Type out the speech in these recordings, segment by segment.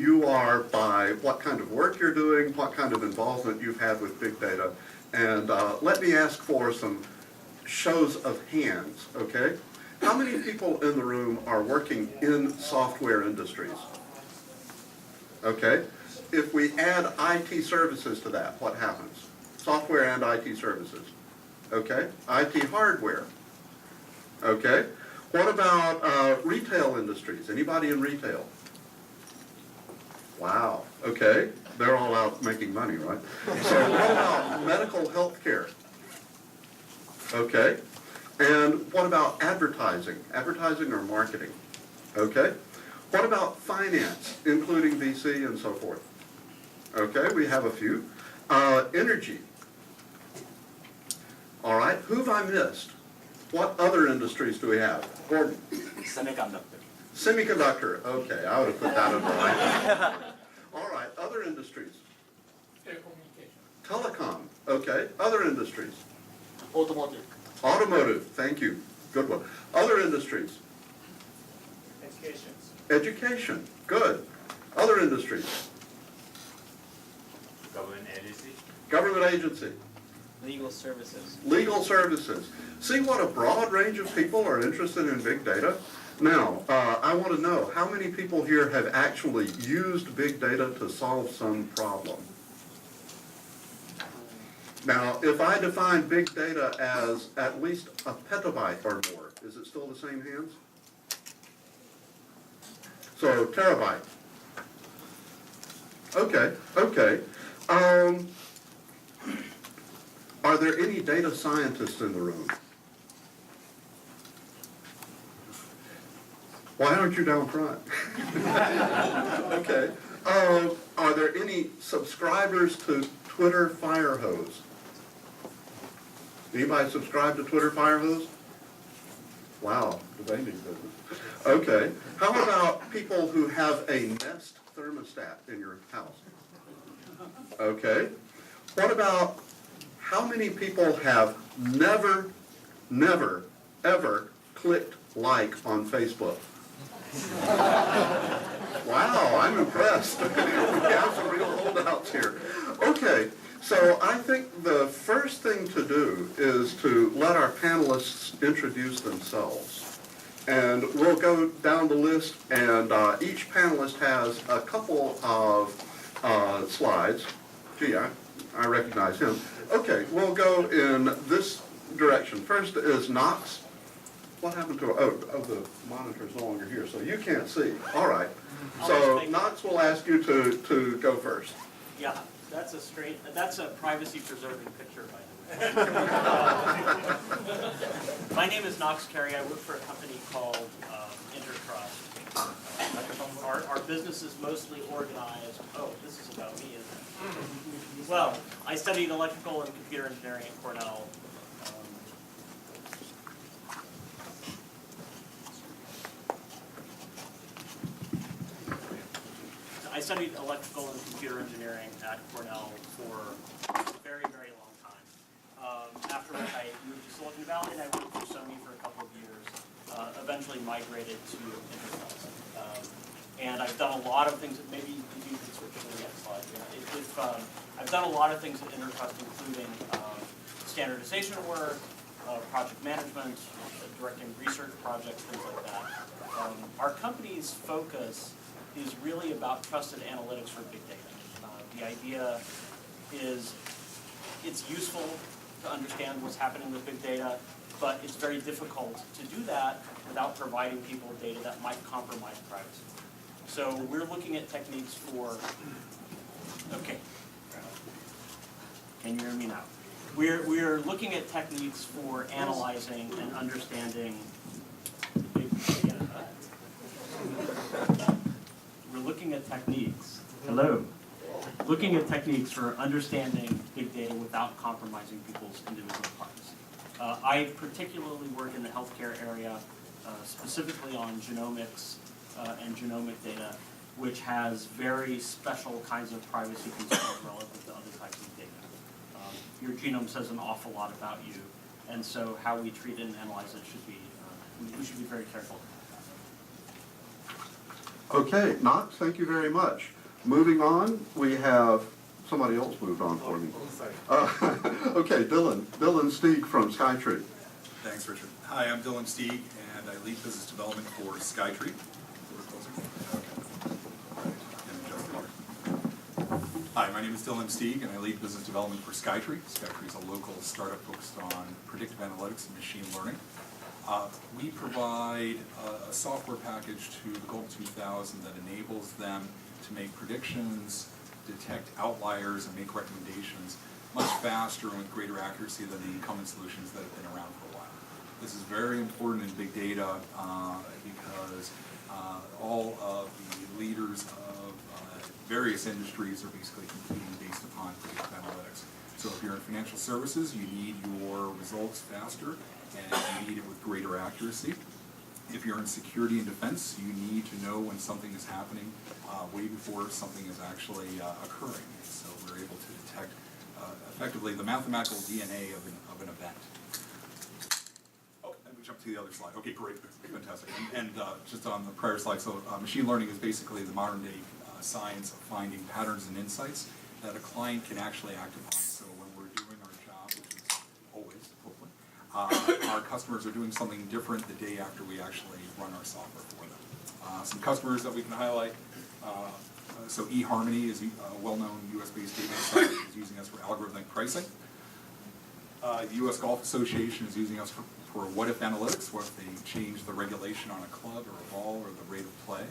you are by what kind of work you're doing, what kind of involvement you've had with big data. And let me ask for some shows of hands, okay? How many people in the room are working in software industries? Okay? If we add IT services to that, what happens? Software and IT services. Okay? IT hardware. Okay? What about retail industries? Anybody in retail? Wow. Okay. They're all out making money, right? So what about medical health care? Okay. And what about advertising? Advertising or marketing? Okay. What about finance, including VC and so forth? Okay, we have a few. Energy. All right. Who have I missed? What other industries do we have? Gordon? Semiconductor. Semiconductor. Okay, I would have put that in the line. All right. Other industries? Telecommunication. Telecom. Okay. Other industries? Automotive. Automotive. Thank you. Good one. Other industries? Education. Education. Good. Other industries? Government agency. Government agency. Legal services. Legal services. See what a broad range of people are interested in big data? Now, I want to know, how many people here have actually used big data to solve some problem? Now, if I define big data as at least a petabyte or more, is it still the same hands? So, terabyte. Okay, okay. Are there any data scientists in the room? Why aren't you down front? Okay. Are there any subscribers to Twitter Firehose? Anybody subscribe to Twitter Firehose? Wow, do they need business? Okay. How about people who have a Nest thermostat in your house? Okay. What about how many people have never, ever clicked like on Facebook? Wow, I'm impressed. We have some real holdouts here. Okay, so I think the first thing to do is to let our panelists introduce themselves. And we'll go down the list, and each panelist has a couple of slides. Gee, I recognize him. Okay, we'll go in this direction. First is Knox. What happened to, oh, the monitor's no longer here, so you can't see. All right. So Knox will ask you to go first. Yeah, that's a privacy preserving picture, by the way. My name is Knox Carey. I work for a company called Intertrust. Our business is mostly organized. Oh, this is about me, isn't it? Well, I studied electrical and computer engineering at Cornell. I studied electrical and computer engineering at Cornell for a very, very long time. Afterwards, I moved to Silicon Valley and I worked for Sony for a couple of years. Eventually migrated to Intertrust. And I've done a lot of things, maybe you can switch to the next slide. I've done a lot of things at Intertrust, including standardization work, project management, directing research projects, things like that. Our company's focus is really about trusted analytics for big data. The idea is it's useful to understand what's happening with big data, but it's very difficult to do that without providing people data that might compromise privacy. So we're looking at techniques for, okay, can you hear me now? We're looking at techniques for analyzing and understanding big data. We're looking at techniques, looking at techniques for understanding big data without compromising people's individual privacy. I particularly work in the healthcare area, specifically on genomics and genomic data, which has very special kinds of privacy concerns relative to other types of data. Your genome says an awful lot about you, and so how we treat it and analyze it should be, we should be very careful. Okay, Knox, thank you very much. Moving on, we have, somebody else moved on for me. Okay, Dylan Stieg from Skytree. Thanks, Richard. Hi, I'm Dylan Stieg, and I lead business development for Skytree. Hi, my name is Dylan Stieg, and I lead business development for Skytree. Skytree is a local startup focused on predictive analytics and machine learning. We provide a software package to the Global 2000 that enables them to make predictions, detect outliers, and make recommendations much faster and with greater accuracy than the incumbent solutions that have been around for a while. This is very important in big data because all of the leaders of various industries are basically competing based upon predictive analytics. So if you're in financial services, you need your results faster and you need it with greater accuracy. If you're in security and defense, you need to know when something is happening way before something is actually occurring. So we're able to detect effectively the mathematical DNA of an event. Oh, and we jump to the other slide. Okay, great, fantastic. And just on the prior slide, so machine learning is basically the modern day science of finding patterns and insights that a client can actually act upon. So when we're doing our job, which is always, hopefully, our customers are doing something different the day after we actually run our software for them. Some customers that we can highlight. So eHarmony is a well-known US-based data site is using us for algorithmic pricing. The US Golf Association is using us for what-if analytics, what if they change the regulation on a club or a ball or the rate of play.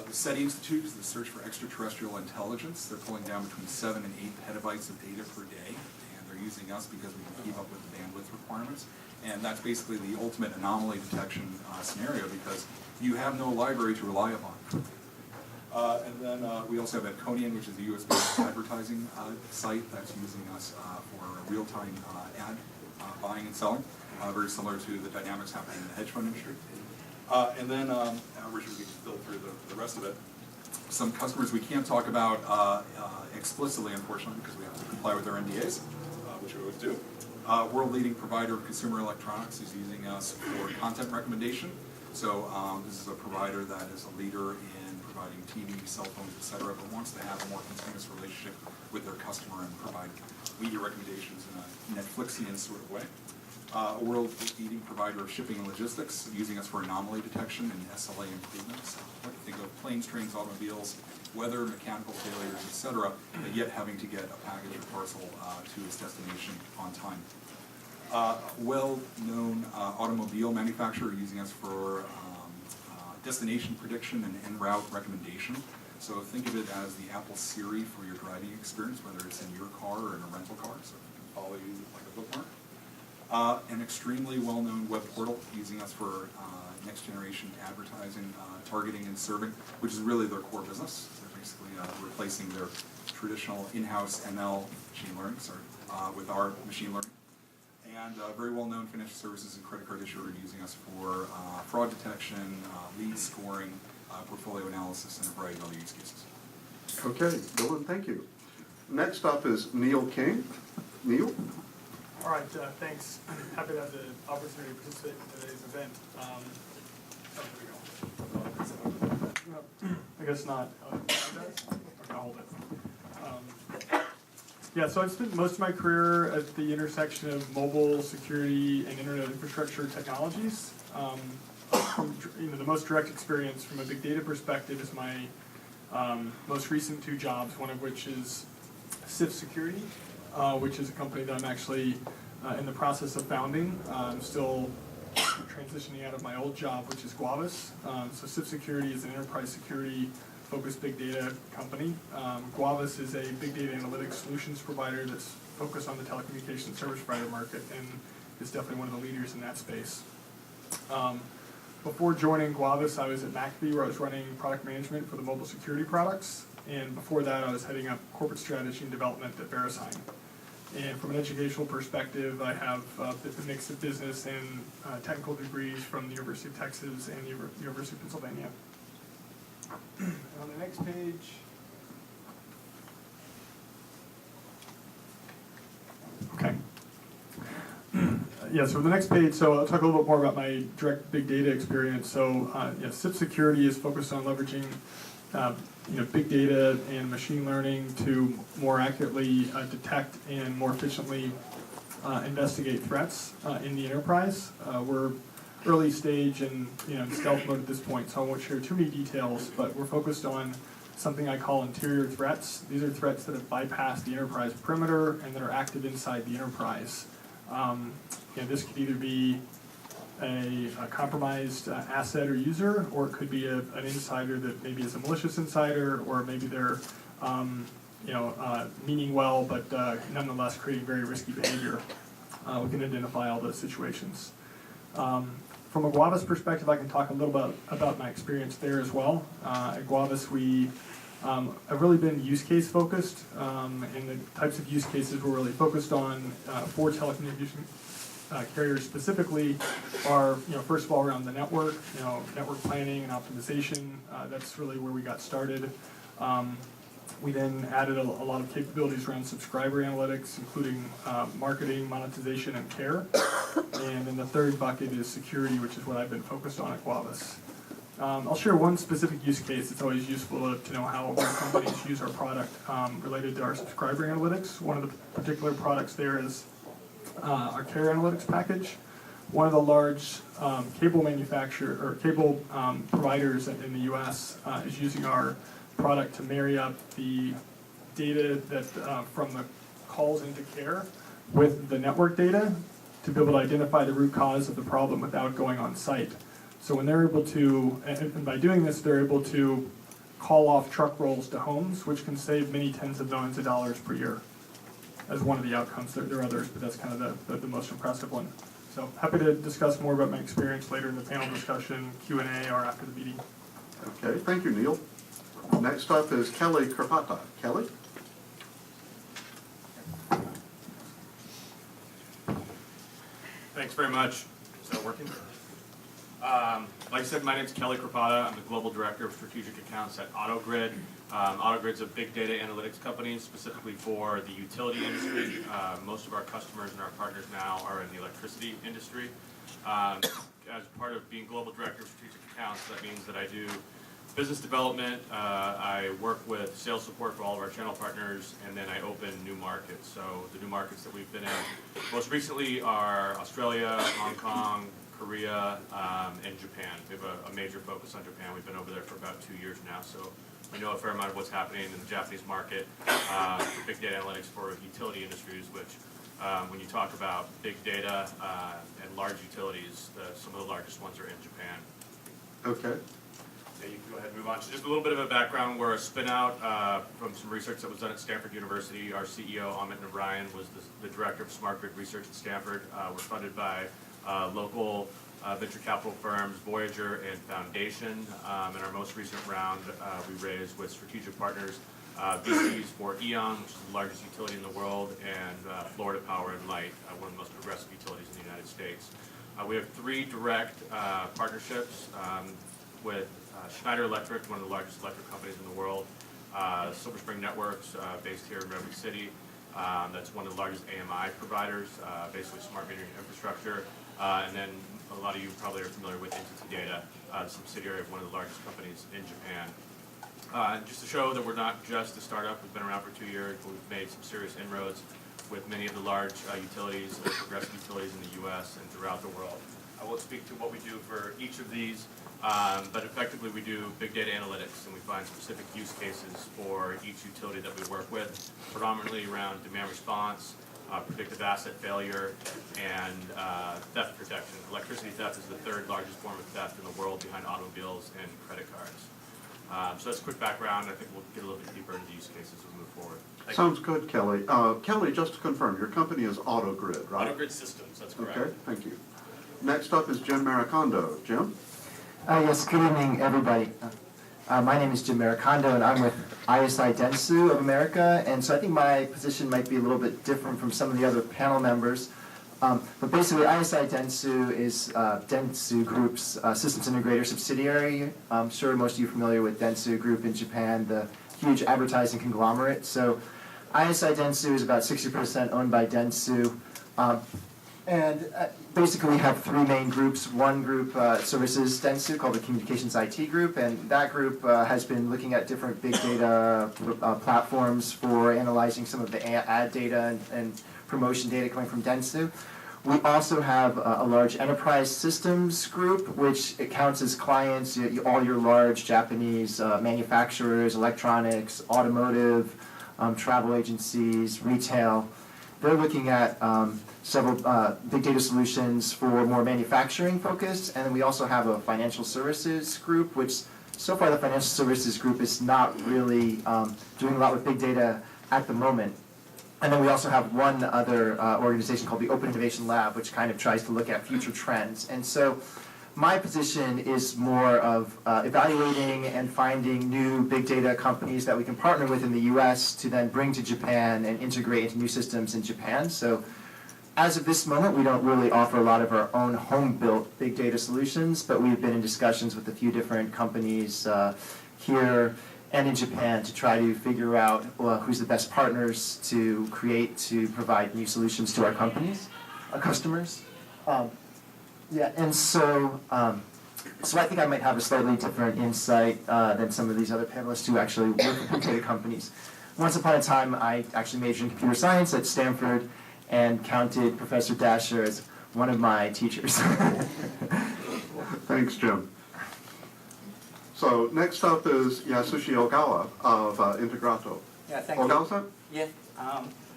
The SETI Institute is the search for extraterrestrial intelligence. They're pulling down between 7 and 8 petabytes of data per day, and they're using us because we can keep up with the bandwidth requirements. And that's basically the ultimate anomaly detection scenario because you have no library to rely upon. And then we also have Econian, which is a US-based advertising site that's using us for real-time ad buying and selling, very similar to the dynamics happening in the hedge fund industry. And then, Richard, we can just build through the rest of it. Some customers we can't talk about explicitly, unfortunately, because we have to comply with our NDAs, which we always do. World-leading provider of consumer electronics is using us for content recommendation. So this is a provider that is a leader in providing TV, cell phones, etc., but wants to have a more continuous relationship with their customer and provide media recommendations in a Netflixian sort of way. A world-leading provider of shipping and logistics, using us for anomaly detection and SLA improvements. What do you think of planes, trains, automobiles, weather, mechanical failures, etc., but yet having to get a package or parcel to its destination on time. Well-known automobile manufacturer using us for destination prediction and en route recommendation. So think of it as the Apple Siri for your driving experience, whether it's in your car or in a rental car, so it can follow you like a bookmark. An extremely well-known web portal using us for next-generation advertising, targeting, and serving, which is really their core business. They're basically replacing their traditional in-house ML machine learning with our machine learning. And very well-known financial services and credit card issuer using us for fraud detection, lead scoring, portfolio analysis, and a variety of other use cases. Okay, Dylan, thank you. Next up is Neil King. Neil? All right, thanks. Happy to have the opportunity to participate in today's event. I guess not. Okay, I'll hold it. Yeah, so I've spent most of my career at the intersection of mobile, security, and internet infrastructure technologies. The most direct experience from a big data perspective is my most recent 2 jobs, one of which is Keizai Society, which is a company that I'm actually in the process of founding. I'm still transitioning out of my old job, which is Guavus. So Keizai Society is an enterprise security focused big data company. Guavus is a big data analytics solutions provider that's focused on the telecommunications service provider market and is definitely one of the leaders in that space. Before joining Guavus, I was at McAfee where I was running product management for the mobile security products. And before that, I was heading up corporate strategy and development at VeriSign. And from an educational perspective, I have a mix of business and technical degrees from the University of Texas and the University of Pennsylvania. And on the next page, okay. Yeah, so the next page, so I'll talk a little bit more about my direct big data experience. So Keizai Society is focused on leveraging big data and machine learning to more accurately detect and more efficiently investigate threats in the enterprise. We're early stage and in stealth mode at this point, so I won't share too many details, but we're focused on something I call interior threats. These are threats that have bypassed the enterprise perimeter and that are active inside the enterprise. This could either be a compromised asset or user, or it could be an insider that maybe is a malicious insider, or maybe they're meaning well, but nonetheless creating very risky behavior. We can identify all those situations. From a Guavas perspective, I can talk a little bit about my experience there as well. At Guavas, we have really been use case focused, and the types of use cases we're really focused on for telecommunication carriers specifically are, first of all, around the network, network planning and optimization. That's really where we got started. We then added a lot of capabilities around subscriber analytics, including marketing, monetization, and care. And then the third bucket is security, which is what I've been focused on at Guavas. I'll share one specific use case. It's always useful to know how other companies use our product related to our subscriber analytics. One of the particular products there is our care analytics package. One of the large cable manufacturer or cable providers in the U.S. Is using our product to marry up the data that from the calls into care with the network data to be able to identify the root cause of the problem without going on site. So when they're able to, and by doing this, they're able to call off truck rolls to homes, which can save many tens of millions of dollars per year as one of the outcomes. There are others, but that's kind of the most impressive one. So happy to discuss more about my experience later in the panel discussion, Q&A, or after the meeting. Okay, thank you, Neil. Next up is Kelly Rapada. Kelly? Thanks very much. Is that working? Like I said, my name is Kelly Rapada. I'm the Global Director of Strategic Accounts at AutoGrid. AutoGrid's a big data analytics company specifically for the utility industry. Most of our customers and our partners now are in the electricity industry. As part of being Global Director of Strategic Accounts, that means that I do business development, I work with sales support for all of our channel partners, and then I open new markets. So the new markets that we've been in most recently are Australia, Hong Kong, Korea, and Japan. We have a major focus on Japan. We've been over there for about 2 years now, so we know a fair amount of what's happening in the Japanese market for big data analytics for utility industries, which when you talk about big data and large utilities, some of the largest ones are in Japan. Okay. Yeah, you can go ahead and move on. So just a little bit of a background. We're a spin-out from some research that was done at Stanford University. Our CEO, Amit Narayan, was the director of Smart Grid Research at Stanford. We're funded by local venture capital firms, Voyager and Foundation. In our most recent round, we raised with strategic partners, VCs for E.ON, which is the largest utility in the world, and Florida Power and Light, one of the most progressive utilities in the United States. We have 3 direct partnerships with Schneider Electric, one of the largest electric companies in the world, Silver Spring Networks, based here in Redwood City. That's one of the largest AMI providers, basically smart metering infrastructure. And then a lot of you probably are familiar with Entity Data, a subsidiary of one of the largest companies in Japan. Just to show that we're not just a startup, we've been around for 2 years, but we've made some serious inroads with many of the large utilities, the progressive utilities in the U.S. and throughout the world. I won't speak to what we do for each of these, but effectively we do big data analytics, and we find specific use cases for each utility that we work with, predominantly around demand response, predictive asset failure, and theft protection. Electricity theft is the 3rd largest form of theft in the world behind automobiles and credit cards. So that's a quick background. I think we'll get a little bit deeper into the use cases as we move forward. Sounds good, Kelly. Kelly, just to confirm, your company is AutoGrid, right? AutoGrid Systems, that's correct. Okay, thank you. Next up is Jim Maracanda. Jim? Yes, good evening, everybody. My name is Jim Maracanda, and I'm with ISI Dentsu of America, and so I think my position might be a little bit different from some of the other panel members. But basically, ISI Dentsu is Dentsu Group's systems integrator subsidiary. I'm sure most of you are familiar with Dentsu Group in Japan, the huge advertising conglomerate. So ISI Dentsu is about 60% owned by Dentsu. And basically we have three main groups. One group services Dentsu called the Communications IT Group, and that group has been looking at different big data platforms for analyzing some of the ad data and promotion data coming from Dentsu. We also have a large enterprise systems group, which it counts as clients, all your large Japanese manufacturers, electronics, automotive, travel agencies, retail. They're looking at several big data solutions for more manufacturing focused, and then we also have a financial services group, which so far the financial services group is not really doing a lot with big data at the moment. And then we also have one other organization called the Open Innovation Lab, which kind of tries to look at future trends. And so my position is more of evaluating and finding new big data companies that we can partner with in the US to then bring to Japan and integrate into new systems in Japan. So as of this moment, we don't really offer a lot of our own home-built big data solutions, but we've been in discussions with a few different companies here and in Japan to try to figure out who's the best partners to provide new solutions to our companies, our customers. Yeah, and so I think I might have a slightly different insight than some of these other panelists who actually work with big data companies. Once upon a time, I actually majored in computer science at Stanford and counted Professor Dasher as one of my teachers. Thanks, Jim. So next up is Yasushi Ogawa of Integrato. Yeah, thank you. Ogawa-san? Yes,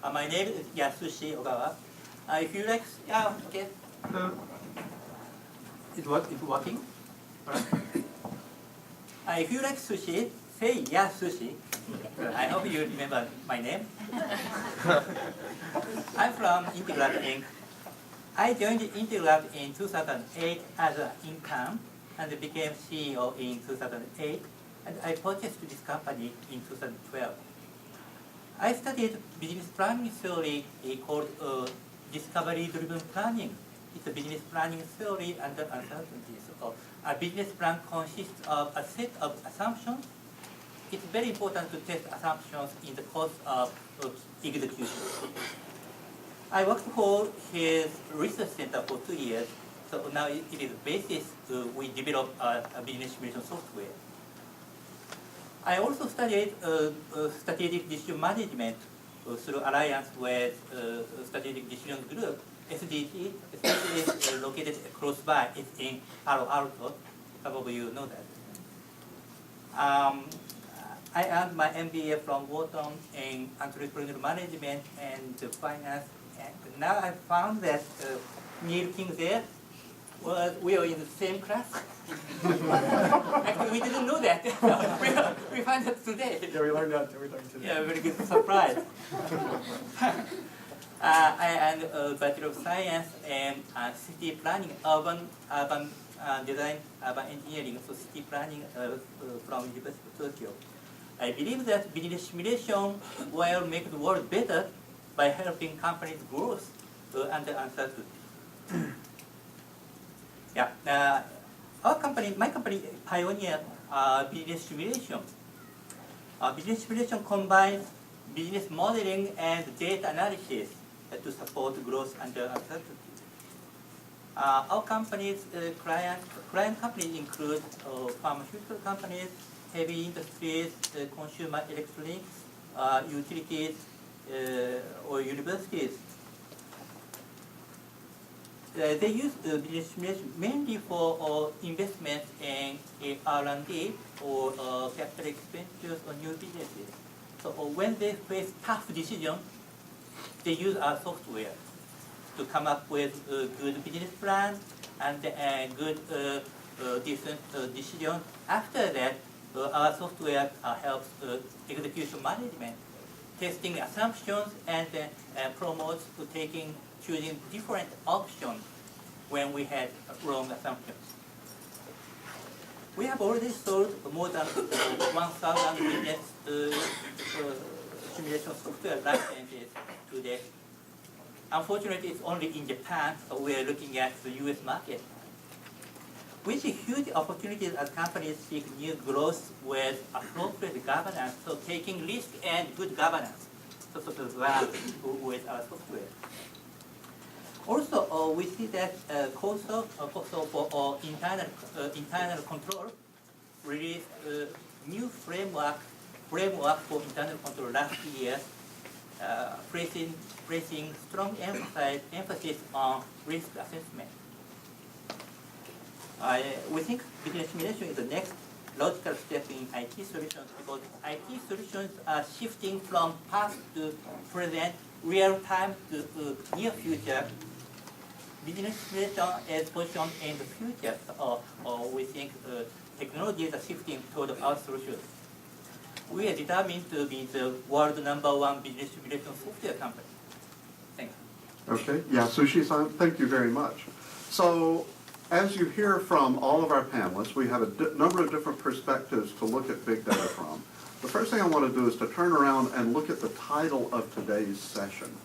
my name is Yasushi Ogawa. If you like, okay. It's working? If you like sushi, say yes sushi. I hope you remember my name. I'm from Integrato Inc. I joined Integrato in 2008 as an intern and became CEO in 2008, and I purchased this company in 2012. I studied business planning theory called discovery-driven planning. It's a business planning theory under uncertainty. So a business plan consists of a set of assumptions. It's very important to test assumptions in the course of execution. I worked for his research center for 2 years. So now it is basis we develop a business simulation software. I also studied strategic decision management through alliance with strategic decision group. SDG is located close by. It's in Palo Alto. Probably you know that. I earned my MBA from Wharton in entrepreneurial management and finance. And now I found that Neil King there we are in the same class. Actually, we didn't know that. we found out today. Yeah, we learned that today. Yeah, very good surprise. I earned a Bachelor of Science in city planning, urban design, urban engineering, so city planning from University of Tokyo. I believe that business simulation will make the world better by helping companies growth under uncertainty. Yeah, my company pioneered business simulation. Business simulation combines business modeling and data analysis to support growth under uncertainty. Our company's client companies include pharmaceutical companies, heavy industries, consumer electronics, utilities, or universities. They use business simulation mainly for investments in R&D or capital expenditures on new businesses. So when they face tough decisions, they use our software to come up with a good business plan and good decent decision. After that, our software helps execution management, testing assumptions, and promotes choosing different options when we had wrong assumptions. We have already sold more than 1,000 business simulation software licenses today. Unfortunately, it's only in Japan, so we are looking at the US market. We see huge opportunities as companies seek new growth with appropriate governance, so taking risk and good governance, so with our software. Also, we see that COSO for internal control released a new framework for internal control last year, placing strong emphasis on risk assessment. We think business simulation is the next logical step in IT solutions because IT solutions are shifting from past to present, real time to near future. Business simulation is positioned in the future, we think technologies are shifting toward our solutions. We are determined to be the world #1 business simulation software company. Thanks. Okay, yeah, Sushi-san, thank you very much. So, as you hear from all of our panelists, we have a number of different perspectives to look at big data from. The first thing I want to do is to turn around and look at the title of today's session.